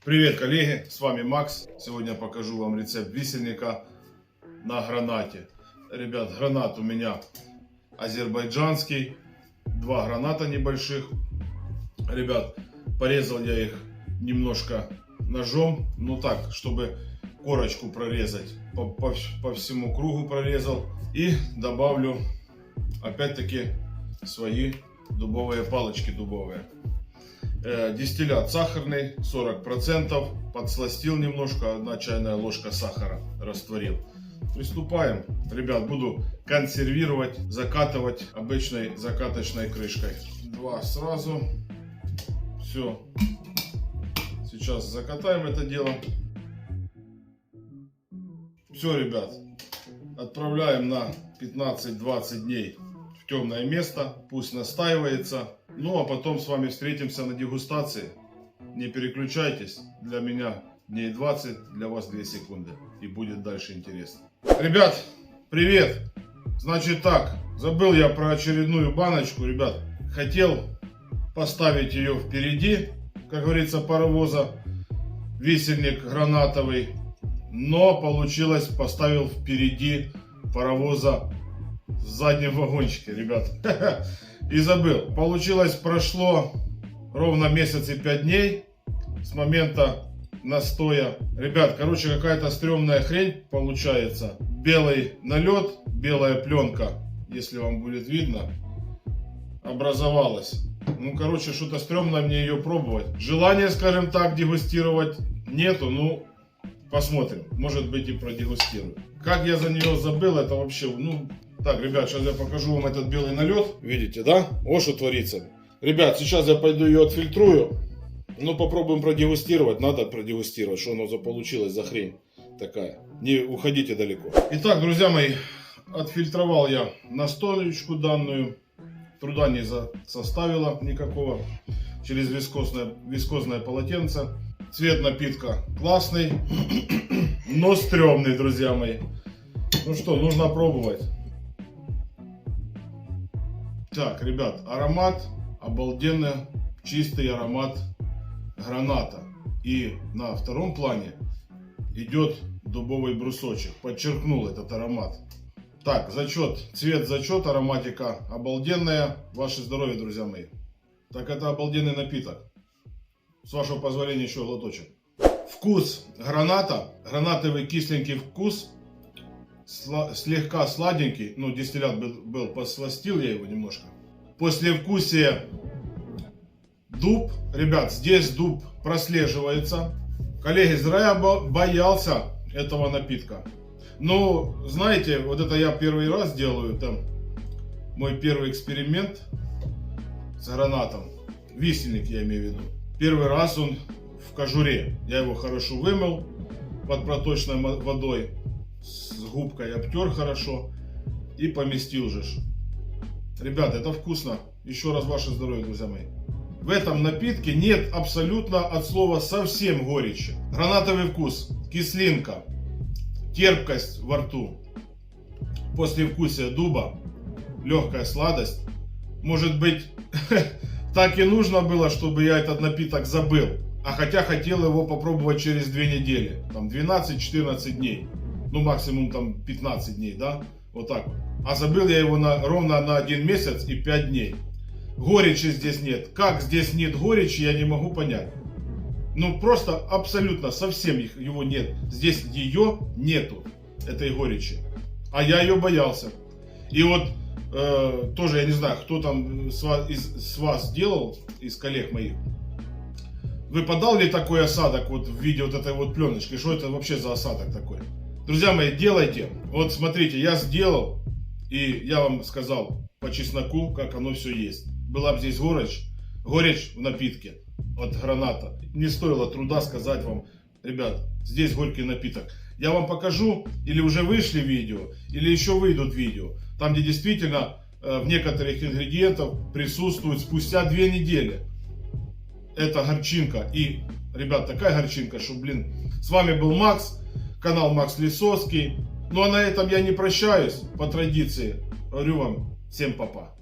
Привет, коллеги, с вами Макс. Сегодня я покажу вам рецепт висельника на гранате. Ребят, гранат у меня азербайджанский, 2 граната небольших. Ребят, порезал я их немножко ножом, ну так, чтобы корочку прорезать, по всему кругу прорезал. И добавлю опять-таки свои дубовые палочки дубовые. Дистиллят сахарный, 40%, подсластил немножко, 1 чайная ложка сахара растворил. Приступаем. Ребят, буду консервировать, закатывать обычной закаточной крышкой. 2 сразу. Все. Сейчас закатаем это дело. Все, ребят, отправляем на 15-20 дней в темное место, пусть настаивается. Ну а потом с вами встретимся на дегустации. Не переключайтесь, для меня дней 20, для вас 2 секунды. И будет дальше интересно. Ребят, привет! Значит так, забыл я про очередную баночку, ребят. Хотел поставить ее впереди, как говорится, паровоза, висельник гранатовый. Но получилось, поставил впереди паровоза в заднем вагончике, ребят. И забыл. Получилось, прошло ровно месяц и 5 дней с момента настоя. Ребят, короче, какая-то стрёмная хрень получается. Белый налет, белая пленка, если вам будет видно, образовалась. Ну, короче, что-то стрёмное мне ее пробовать. Желания, скажем так, дегустировать нету. Ну, посмотрим. Может быть, и продегустирую. Как я за нее забыл, это вообще, ну... Так, ребят, сейчас я покажу вам этот белый налет. Видите, да? Вот что творится. Ребят, сейчас я пойду ее отфильтрую. Ну, попробуем продегустировать. Надо продегустировать, что оно получилось за хрень такая. Не уходите далеко. Итак, друзья мои, отфильтровал я настоечку данную. Труда не составило никакого. Через вискозное полотенце. Цвет напитка классный, но стрёмный, друзья мои. Ну что, нужно пробовать. Так, ребят, аромат обалденно, чистый аромат граната. И на втором плане идет дубовый брусочек. Подчеркнул этот аромат. Так, зачет, цвет зачет, ароматика обалденная. Ваше здоровье, друзья мои. Так, это обалденный напиток. С вашего позволения еще глоточек. Вкус граната, гранатовый кисленький вкус. Слегка сладенький, ну дистиллят был, посластил я его немножко. Послевкусие дуб, ребят, здесь дуб прослеживается. Коллеги, зря я боялся этого напитка. Ну, знаете, вот это я первый раз делаю, там мой первый эксперимент с гранатом. Висельник я имею в виду. Первый раз он в кожуре. Я его хорошо вымыл под проточной водой. С губкой обтер хорошо и поместил же. Ребят, это вкусно. Еще раз ваше здоровье, друзья мои. В этом напитке нет абсолютно от слова совсем горечи. Гранатовый вкус, кислинка, терпкость во рту, послевкусие дуба, легкая сладость. Может быть, так и нужно было, чтобы я этот напиток забыл. А хотя хотел его попробовать через 2 недели. Там 12-14 дней. Ну, максимум там 15 дней, да? Вот так вот. А забыл я его ровно на 1 месяц и 5 дней. Горечи здесь нет. Как здесь нет горечи, я не могу понять. Ну, просто абсолютно совсем его нет. Здесь ее нету, этой горечи. А я ее боялся. И вот тоже, я не знаю, кто там с вас делал, из коллег моих. Выпадал ли такой осадок вот в виде вот этой вот пленочки? Что это вообще за осадок такой? Друзья мои, делайте. Вот смотрите, я сделал, и я вам сказал по чесноку, как оно все есть. Была бы здесь горечь в напитке от граната. Не стоило труда сказать вам, ребят, здесь горький напиток. Я вам покажу, или уже вышли видео, или еще выйдут видео. Там, где действительно в некоторых ингредиентах присутствует спустя 2 недели. Это горчинка. И, ребят, такая горчинка, что, блин, с вами был Макс. Канал Макс Лисовский. Ну а на этом я не прощаюсь, по традиции. Говорю вам, всем папа.